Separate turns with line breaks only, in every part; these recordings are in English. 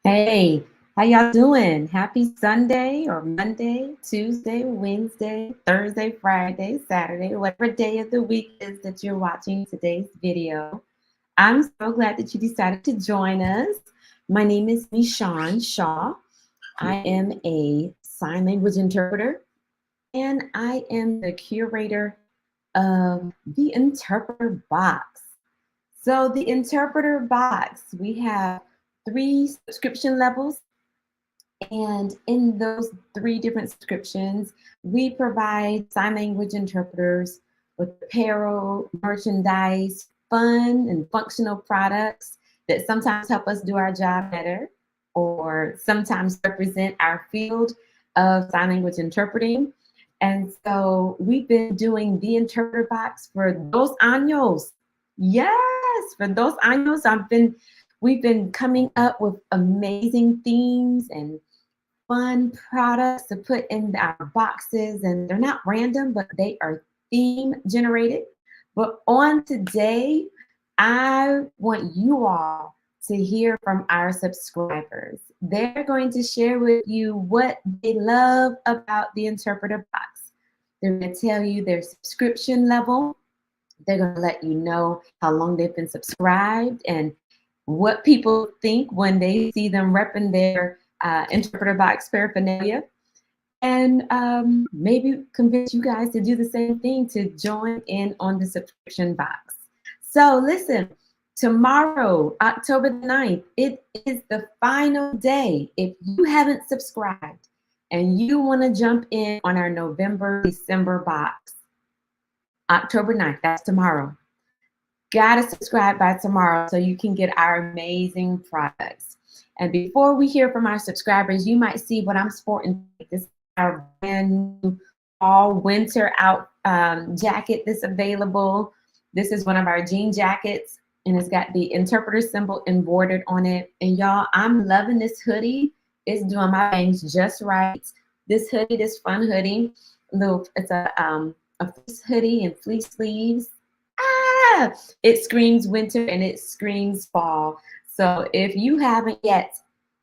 Hey, how y'all doing? Happy Sunday or Monday, Tuesday, Wednesday, Thursday, Friday, Saturday, whatever day of the week is that you're watching today's video. I'm so glad that you decided to join us. My name is Mishan Shaw. I am a sign language interpreter and I am the curator of the Interpreter Box. So, the Interpreter Box, we have three subscription levels. And in those three different subscriptions, we provide sign language interpreters with apparel, merchandise, fun and functional products that sometimes help us do our job better or sometimes represent our field of sign language interpreting. And so we've been doing the Interpreter Box for dos años. Yes, for dos años, we've been coming up with amazing themes and fun products to put in our boxes, and they're not random, but they are theme generated. But on today, I want you all to hear from our subscribers. They're going to share with you what they love about the Interpreter Box. They're going to tell you their subscription level. They're going to let you know how long they've been subscribed and what people think when they see them repping their Interpreter Box paraphernalia, and maybe convince you guys to do the same thing to join in on the subscription box. So listen, tomorrow, October the 9th, it is the final day. If you haven't subscribed and you want to jump in on our November, December box, October 9th, that's tomorrow. Gotta subscribe by tomorrow so you can get our amazing products. And before we hear from our subscribers, you might see what I'm sporting. This is our brand new fall winter out jacket that's available. This is one of our jean jackets, and it's got the interpreter symbol embroidered on it. And y'all, I'm loving this hoodie. It's doing my things just right. This hoodie, this fun hoodie, it's a fleece hoodie and fleece sleeves. It screams winter and it screams fall. So if you haven't yet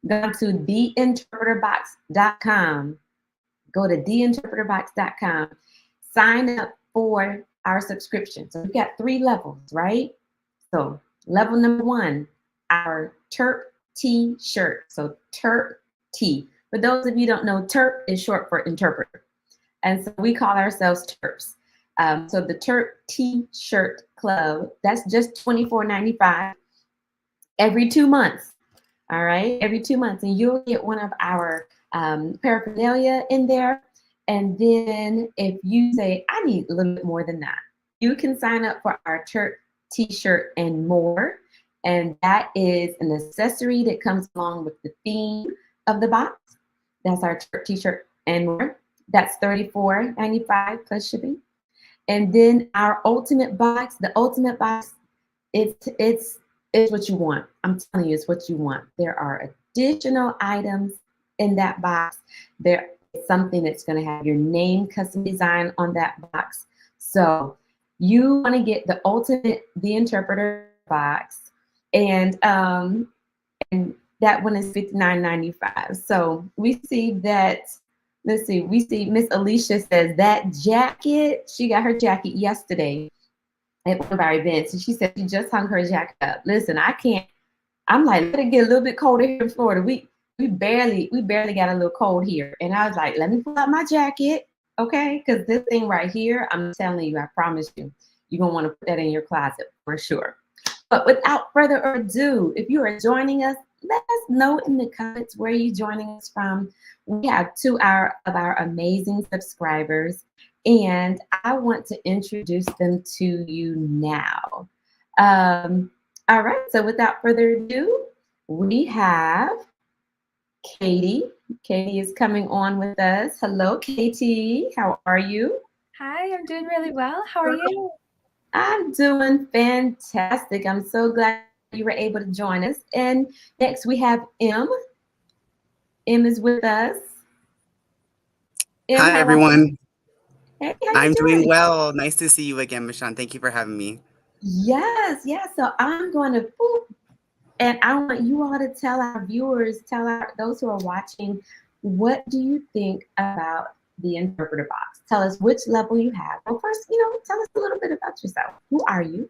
gone to theinterpreterbox.com, go to theinterpreterbox.com, sign up for our subscription. So we've got three levels, right? So level number one, our Terp T-shirt. So Terp T. For those of you who don't know, Terp is short for interpreter. And so we call ourselves Terps. So the Terp T-shirt club, that's just $24.95 every 2 months. All right, every 2 months, and you'll get one of our paraphernalia in there. And then if you say, I need a little bit more than that, you can sign up for our Terp T-shirt and more. And that is an accessory that comes along with the theme of the box. That's our Terp T-shirt and more. That's $34.95 plus shipping. And then our ultimate box, the ultimate box, it's what you want. I'm telling you, it's what you want. There are additional items in that box. There is something that's going to have your name custom design on that box. So you want to get the ultimate, the interpreter box, and that one is $59.95. So we see that. Let's see, we see Miss Alicia says that jacket, she got her jacket yesterday at one of our events, and she said she just hung her jacket up. Listen, I'm like, let it get a little bit colder here in Florida. We barely got a little cold here. And I was like, let me pull out my jacket, okay? Because this thing right here, I'm telling you, I promise you, you're going to want to put that in your closet for sure. But without further ado, if you are joining us, let us know in the comments where you're joining us from. We have two of our amazing subscribers, and I want to introduce them to you now. All right, so without further ado, we have Katie. Katie is coming on with us. Hello, Katie. How are you?
Hi, I'm doing really well. How are you?
I'm doing fantastic. I'm so glad you were able to join us. And next we have M. M is with us. M,
Hi,
how are you?
everyone.
Hey, how you
I'm doing
doing?
well. Nice to see you again, Mishan. Thank you for having me.
Yes, yes. So I'm going to boop And I want you all to tell our viewers, those who are watching, what do you think about the interpreter box? Tell us which level you have. Well, first, tell us a little bit about yourself. Who are you?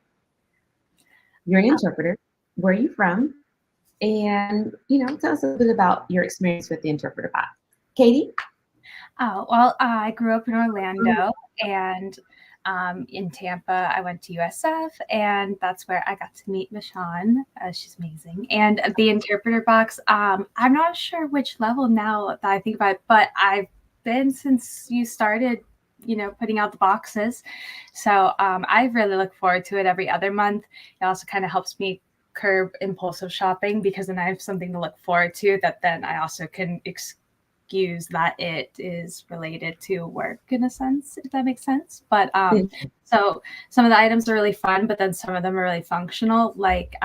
You're an interpreter. Where are you from? And, tell us a bit about your experience with the interpreter box. Katie?
Oh, well, I grew up in Orlando, and in Tampa, I went to USF, and that's where I got to meet Michonne. She's amazing. And the interpreter box, I'm not sure which level now that I think about it, but I've been since you started, putting out the boxes. So I really look forward to it every other month. It also kind of helps me curb impulsive shopping because then I have something to look forward to that then I also can excuse that it is related to work in a sense, if that makes sense. But so some of the items are really fun, but then some of them are really functional. Like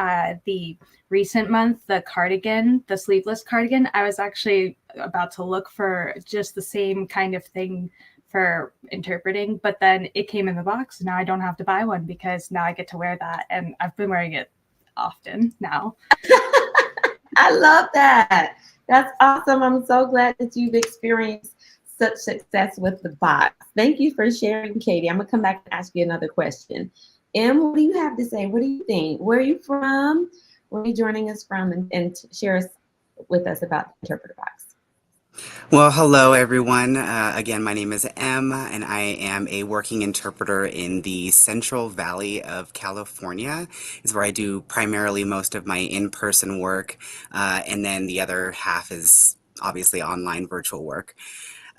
the recent month, the cardigan, the sleeveless cardigan, I was actually about to look for just the same kind of thing for interpreting, but then it came in the box. Now I don't have to buy one because now I get to wear that, and I've been wearing it often now.
I love that. That's awesome. I'm so glad that you've experienced such success with the box. Thank you for sharing, Katie. I'm going to come back and ask you another question. Em, what do you have to say? What do you think? Where are you from? Where are you joining us from? And share with us about the interpreter box.
Well, hello everyone. Again, my name is Em, and I am a working interpreter in the Central Valley of California. Is where I do primarily most of my in-person work, and then the other half is obviously online virtual work.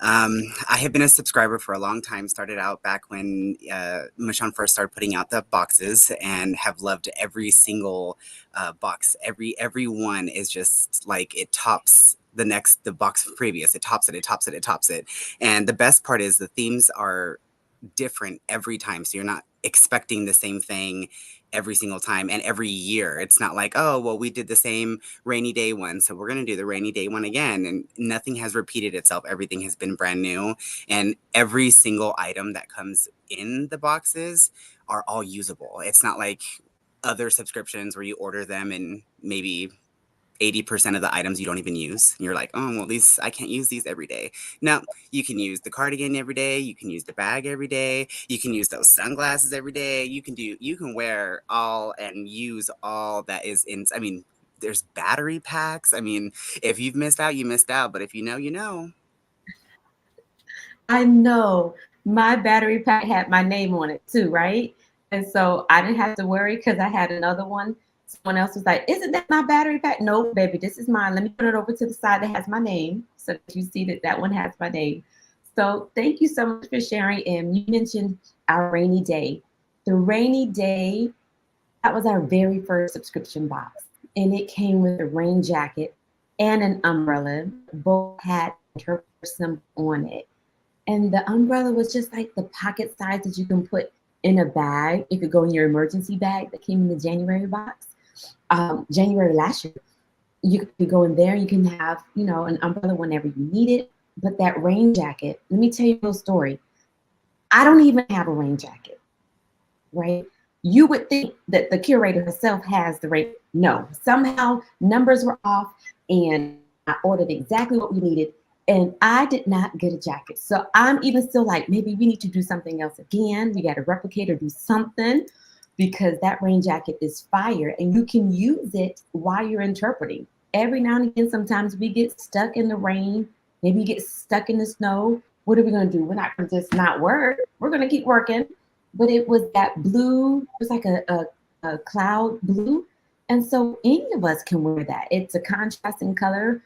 I have been a subscriber for a long time, started out back when Michonne first started putting out the boxes, and have loved every single box. Every one is just like it tops the box previous. It tops it. And the best part is the themes are different every time. So you're not expecting the same thing every single time and every year. It's not like, oh, well, we did the same rainy day one, so we're going to do the rainy day one again. And nothing has repeated itself. Everything has been brand new. And every single item that comes in the boxes are all usable. It's not like other subscriptions where you order them and maybe 80% of the items you don't even use. And you're like, oh, well, I can't use these every day. No, you can use the cardigan every day. You can use the bag every day. You can use those sunglasses every day. You can wear all and use all that is in. I mean, there's battery packs. I mean, if you've missed out, you missed out. But if you know, you know.
I know my battery pack had my name on it too, right? And so I didn't have to worry because I had another one. Someone else was like, isn't that my battery pack? No, baby, this is mine. Let me put it over to the side that has my name so that you see that one has my name. So thank you so much for sharing. And you mentioned our rainy day. The rainy day, that was our very first subscription box. And it came with a rain jacket and an umbrella. Both had her symbol on it. And the umbrella was just like the pocket size that you can put in a bag. It could go in your emergency bag that came in the January box. January last year, you could go in there. You can have, an umbrella whenever you need it. But that rain jacket, let me tell you a little story. I don't even have a rain jacket, right? You would think that the curator herself has the rain. No, somehow numbers were off and I ordered exactly what we needed. And I did not get a jacket. So I'm even still like, maybe we need to do something else again. We got to replicate or do something because that rain jacket is fire and you can use it while you're interpreting. Every now and again, sometimes we get stuck in the rain. Maybe you get stuck in the snow. What are we going to do? We're not going to just not work. We're going to keep working. But it was that blue. It was like a cloud blue. And so any of us can wear that. It's a contrasting color.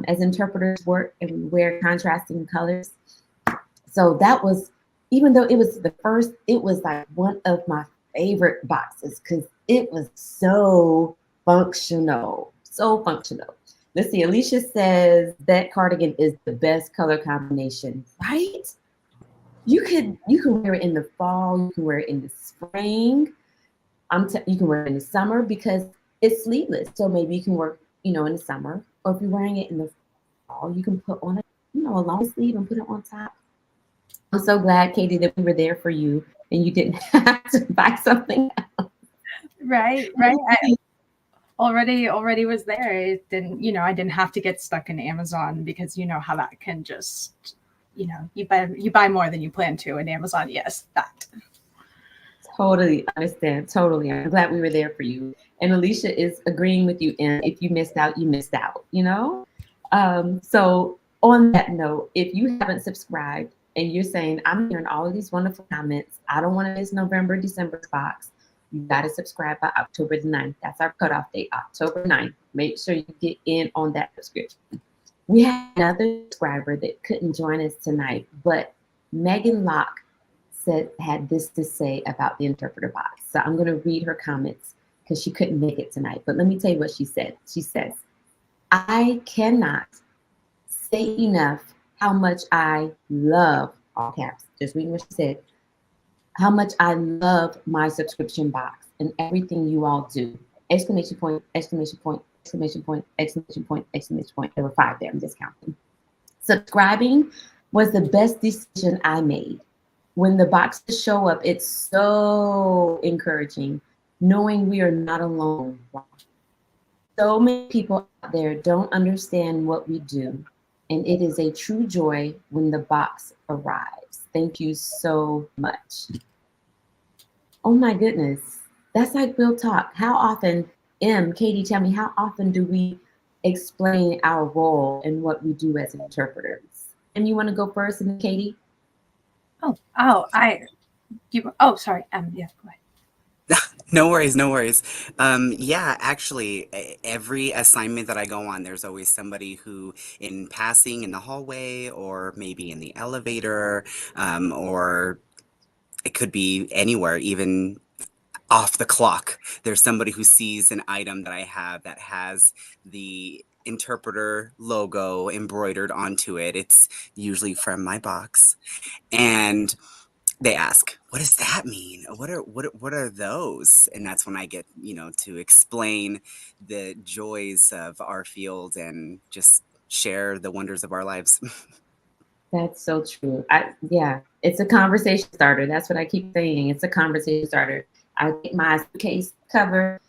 As interpreters work and we wear contrasting colors. So that was, even though it was the first, it was like one of my favorite boxes because it was so functional, Let's see, Alicia says that cardigan is the best color combination, right? You can wear it in the fall, you can wear it in the spring, you can wear it in the summer because it's sleeveless. So maybe you can work, in the summer. Or if you're wearing it in the fall, you can put on a long sleeve and put it on top. I'm so glad, Katie, that we were there for you and you didn't have to buy something else.
Right. already was there. It didn't, I didn't have to get stuck in Amazon because you know how that can just, you buy more than you plan to in Amazon. Yes, that.
Totally understand. Totally. I'm glad we were there for you. And Alicia is agreeing with you. And if you missed out, you missed out, So on that note, if you haven't subscribed and you're saying, I'm hearing all of these wonderful comments, I don't want to miss November, December's box, you got to subscribe by October the 9th. That's our cutoff date, October 9th. Make sure you get in on that subscription. We had another subscriber that couldn't join us tonight, but Megan Locke had this to say about the interpreter box. So I'm going to read her comments because she couldn't make it tonight. But let me tell you what she said. She says, I cannot say enough how much I love, all caps, just reading what she said, how much I love my subscription box and everything you all do. Exclamation point, exclamation point, exclamation point, exclamation point, exclamation point. There were 5 there. I'm just counting. Subscribing was the best decision I made. When the boxes show up, it's so encouraging knowing we are not alone. So many people out there don't understand what we do, and it is a true joy when the box arrives. Thank you so much. Oh my goodness, that's like real talk. How often, Katie, tell me, how often do we explain our role and what we do as interpreters? And you want to go first, and then Katie?
Sorry. Yeah, go ahead.
No worries, no worries. Yeah, actually, every assignment that I go on, there's always somebody who, in passing in the hallway, or maybe in the elevator, or it could be anywhere, even off the clock. There's somebody who sees an item that I have that has the interpreter logo embroidered onto it. It's usually from my box. And they ask, what does that mean? What are those? And that's when I get, to explain the joys of our field and just share the wonders of our lives.
That's so true. Yeah, it's a conversation starter. That's what I keep saying. It's a conversation starter. I take my suitcase cover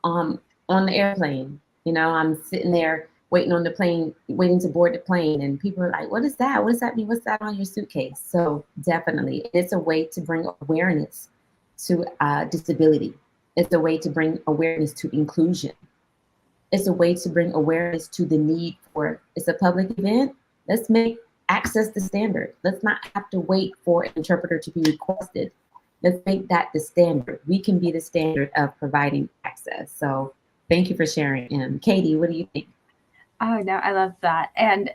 on the airplane. I'm sitting there waiting on the plane, waiting to board the plane, and people are like, what is that? What does that mean? What's that on your suitcase? So definitely, it's a way to bring awareness to disability. It's a way to bring awareness to inclusion. It's a way to bring awareness to the need for, it's a public event. Let's make access the standard. Let's not have to wait for an interpreter to be requested. Let's make that the standard. We can be the standard of providing access. So thank you for sharing. Katie, what do you think?
Oh no, I love that. And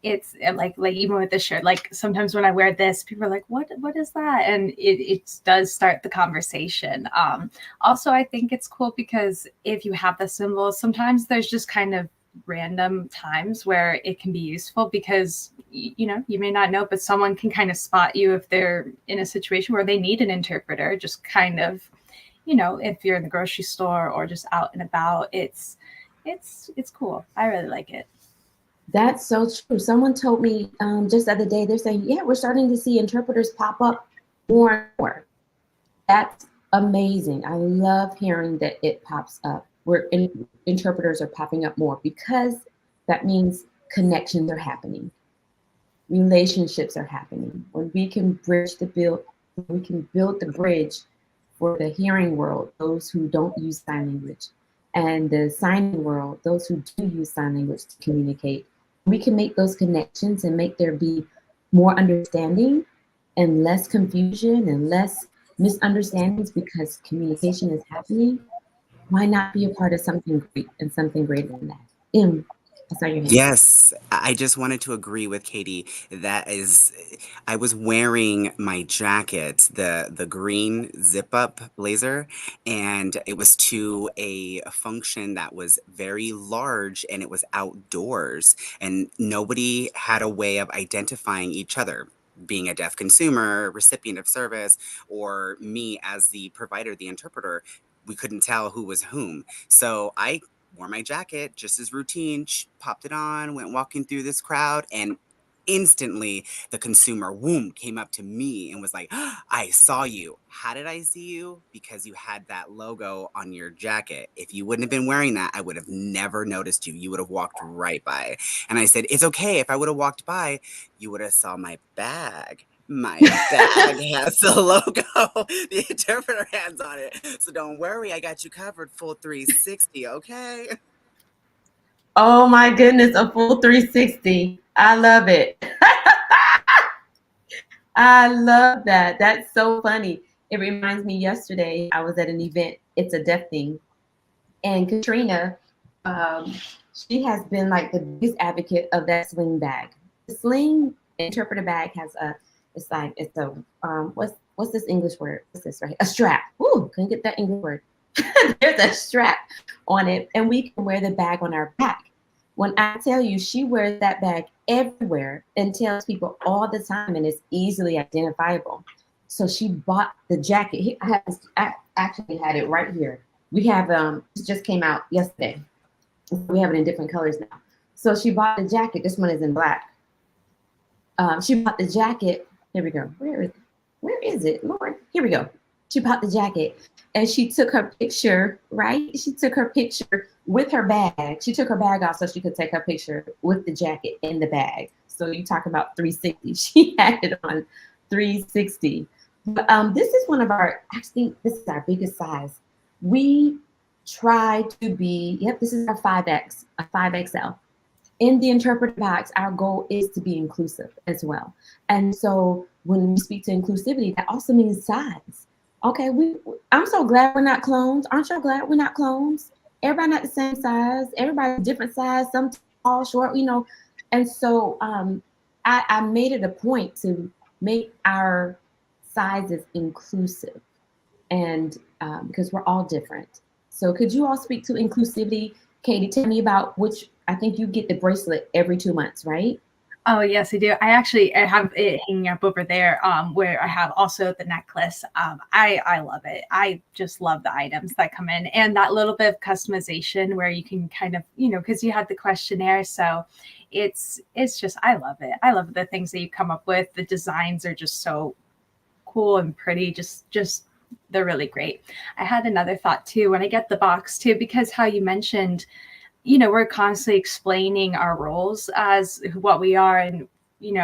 it's like even with the shirt, like sometimes when I wear this, people are like, what is that? And it does start the conversation. Also, I think it's cool because if you have the symbols, sometimes there's just kind of random times where it can be useful because you may not know, but someone can kind of spot you if they're in a situation where they need an interpreter. Just kind of, if you're in the grocery store or just out and about, it's cool. I really like it.
That's so true. Someone told me just the other day, they're saying, yeah, we're starting to see interpreters pop up more and more. That's amazing. I love hearing that it pops up. Interpreters are popping up more because that means connections are happening. Relationships are happening. When we can build the bridge for the hearing world, those who don't use sign language, and the signing world, those who do use sign language to communicate. We can make those connections and make there be more understanding and less confusion and less misunderstandings because communication is happening. Why not be a part of something great and something greater than that? I saw your hand.
Yes, I just wanted to agree with Katie. I was wearing my jacket, the green zip up blazer, and it was to a function that was very large and it was outdoors, and nobody had a way of identifying each other. Being a deaf consumer, recipient of service, or me as the provider, the interpreter, we couldn't tell who was whom. So I wore my jacket just as routine, popped it on, went walking through this crowd, and instantly the consumer, whoom, came up to me and was like, I saw you. How did I see you? Because you had that logo on your jacket. If you wouldn't have been wearing that, I would have never noticed you. You would have walked right by. And I said, it's okay. If I would have walked by, you would have saw my bag. My bag has the logo, the interpreter hands on it. So don't worry, I got you covered full 360, okay?
Oh my goodness, a full 360. I love it. I love that. That's so funny. It reminds me yesterday, I was at an event, it's a deaf thing. And Katrina, um, she has been like the biggest advocate of that sling bag. The sling interpreter bag has it's a, what's this English word? What's this right here? A strap. Ooh, couldn't get that English word. There's a strap on it, and we can wear the bag on our back. When I tell you, she wears that bag everywhere and tells people all the time, and it's easily identifiable. So she bought the jacket. I actually had it right here. We have it just came out yesterday. We have it in different colors now. So she bought the jacket. This one is in black. She bought the jacket. Here we go. Where is it? Lord, here we go. She bought the jacket and she took her picture, right? She took her picture with her bag. She took her bag off so she could take her picture with the jacket in the bag. So you talk about 360. She had it on 360. But this is one of our, actually, this is our biggest size. We try to be, yep, this is our 5X, a 5XL. In the interpreter box, our goal is to be inclusive as well. And so when we speak to inclusivity, that also means size. Okay, I'm so glad we're not clones. Aren't you glad we're not clones? Everybody not the same size. Everybody different size, some tall, short, you know. And so I made it a point to make our sizes inclusive, and because we're all different. So could you all speak to inclusivity? Katie, tell me about which, I think you get the bracelet every 2 months, right?
Oh, yes, I do. I have it hanging up over there, where I have also the necklace. I love it. I just love the items that come in, and that little bit of customization where you can kind of, because you had the questionnaire. So it's just, I love it. I love the things that you come up with. The designs are just so cool and pretty. Just they're really great. I had another thought too, when I get the box too, because how you mentioned, we're constantly explaining our roles as what we are. And,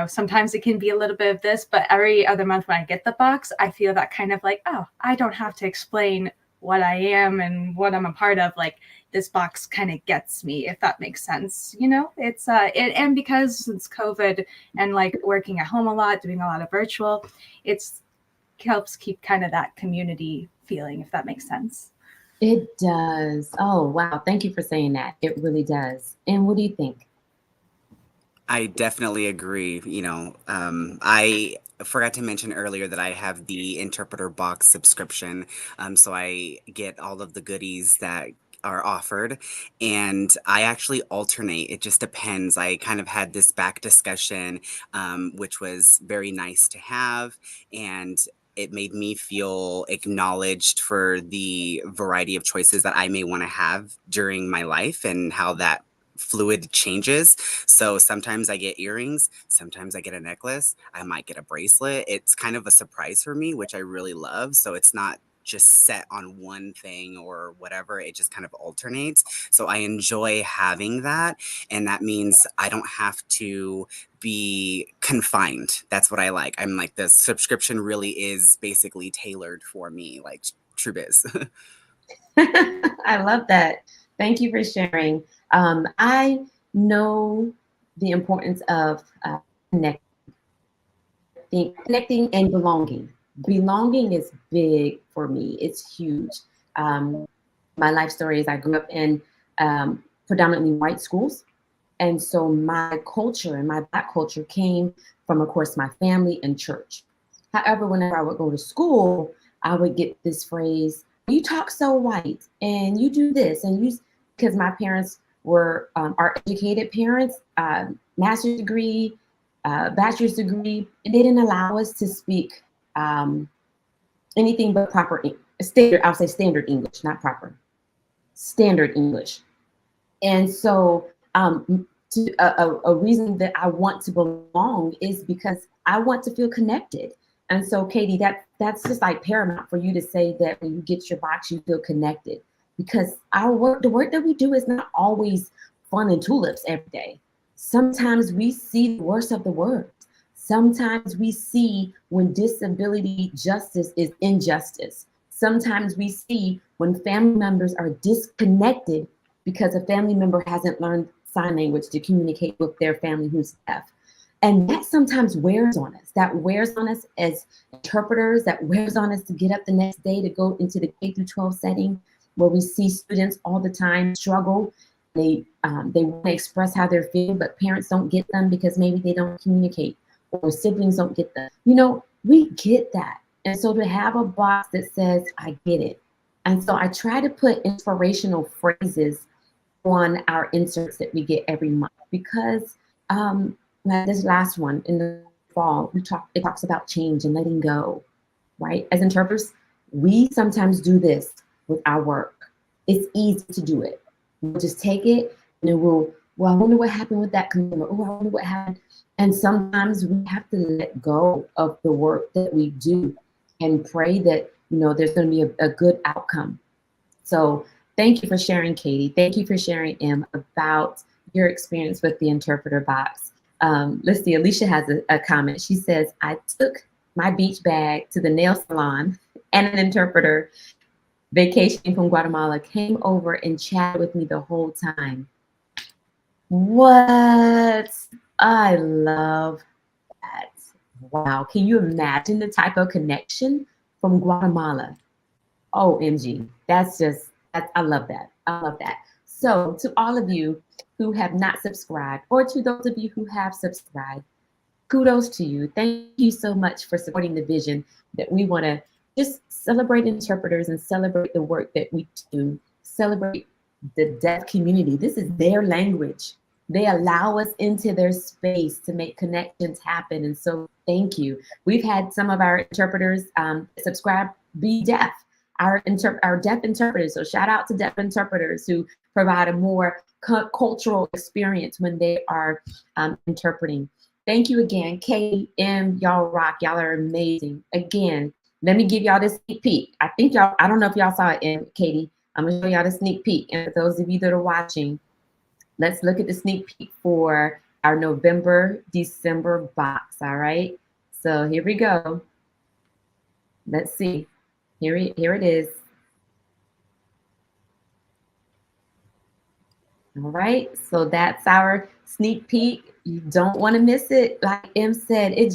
sometimes it can be a little bit of this, but every other month when I get the box, I feel that kind of like, oh, I don't have to explain what I am and what I'm a part of. Like, this box kind of gets me, if that makes sense. It's and because it's COVID and like working at home a lot, doing a lot of virtual, it's helps keep kind of that community feeling, if that makes sense.
It does. Oh, wow. Thank you for saying that. It really does. And what do you think?
I definitely agree. I forgot to mention earlier that I have the interpreter box subscription. So I get all of the goodies that are offered, and I actually alternate. It just depends. I kind of had this back discussion, which was very nice to have. And it made me feel acknowledged for the variety of choices that I may want to have during my life and how that fluid changes. So sometimes I get earrings, sometimes I get a necklace, I might get a bracelet. It's kind of a surprise for me, which I really love. So it's not just set on one thing or whatever, it just kind of alternates. So I enjoy having that, and that means I don't have to be confined. That's what I like. I'm like, the subscription really is basically tailored for me, like True Biz.
I love that. Thank you for sharing. I know the importance of connecting and belonging. Belonging is big for me. It's huge. My life story is I grew up in predominantly white schools. And so my culture and my Black culture came from, of course, my family and church. However, whenever I would go to school, I would get this phrase, you talk so white and you do this. And because my parents were are educated parents, master's degree, bachelor's degree. They didn't allow us to speak anything but proper standard. I'll say standard English, not proper. Standard English. And so a reason that I want to belong is because I want to feel connected. And so, Katie, that's just like paramount for you to say that when you get your box, you feel connected, because our work, the work that we do, is not always fun and tulips every day. Sometimes we see the worst of the worst. Sometimes we see when disability justice is injustice. Sometimes we see when family members are disconnected because a family member hasn't learned sign language to communicate with their family who's deaf. And that sometimes wears on us. That wears on us as interpreters, that wears on us to get up the next day to go into the K through 12 setting where we see students all the time struggle. They want to express how they're feeling, but parents don't get them because maybe they don't communicate, or siblings don't get them. You know, we get that. And so to have a box that says, I get it. And so I try to put inspirational phrases on our inserts that we get every month, because this last one in the fall, it talks about change and letting go, right? As interpreters, we sometimes do this with our work. It's easy to do it. We'll just take it and then I wonder what happened with that commitment. Oh, I wonder what happened. And sometimes we have to let go of the work that we do and pray that, you know, there's going to be a good outcome. So thank you for sharing, Katie. Thank you for sharing, Em, about your experience with the interpreter box. Let's see, Alicia has a comment. She says, I took my beach bag to the nail salon, and an interpreter vacationing from Guatemala came over and chatted with me the whole time. What? I love that. Wow. Can you imagine the type of connection from Guatemala? OMG. I love that. I love that. So to all of you who have not subscribed, or to those of you who have subscribed, kudos to you. Thank you so much for supporting the vision that we want to just celebrate interpreters and celebrate the work that we do, celebrate the deaf community. This is their language. They allow us into their space to make connections happen. And so thank you. We've had some of our interpreters subscribe, be deaf, our deaf interpreters. So shout out to deaf interpreters who provide a more cultural experience when they are interpreting. Thank you again, Katie, M, y'all rock. Y'all are amazing. Again, let me give y'all this sneak peek. I don't know if y'all saw it, M, Katie. I'm gonna show y'all the sneak peek. And for those of you that are watching, let's look at the sneak peek for our November, December box, all right? So here we go. Let's see. Here it is. All right, so that's our sneak peek. You don't want to miss it. Like Em said, it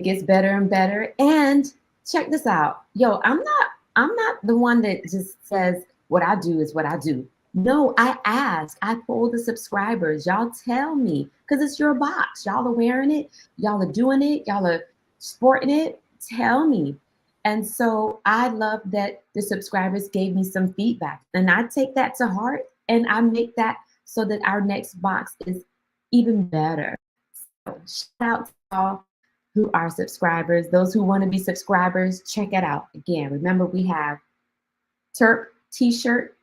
gets better and better. And check this out. Yo, I'm not the one that just says what I do is what I do. No, I ask. I poll the subscribers. Y'all tell me, because it's your box. Y'all are wearing it. Y'all are doing it. Y'all are sporting it. Tell me. And so I love that the subscribers gave me some feedback, and I take that to heart, and I make that so that our next box is even better. So shout out to all who are subscribers. Those who want to be subscribers, check it out. Again, remember, we have Terp t-shirt.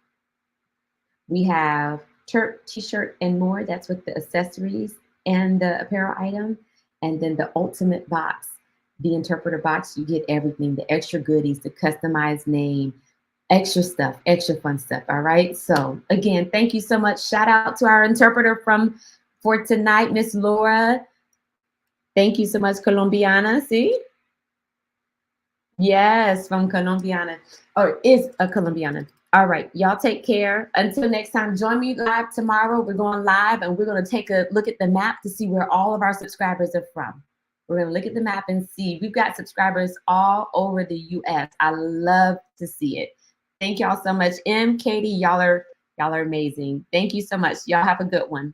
We have Terp t-shirt and more. That's with the accessories and the apparel item. And then the ultimate box, the interpreter box, you get everything, the extra goodies, the customized name, extra stuff, extra fun stuff. All right. So again, thank you so much. Shout out to our interpreter for tonight, Miss Laura. Thank you so much, Colombiana. See? Yes, from Colombiana, or is a Colombiana. All right, y'all take care. Until next time, join me live tomorrow. We're going live, and we're going to take a look at the map to see where all of our subscribers are from. We're going to look at the map and see. We've got subscribers all over the US. I love to see it. Thank y'all so much. M, Katie, y'all are amazing. Thank you so much. Y'all have a good one.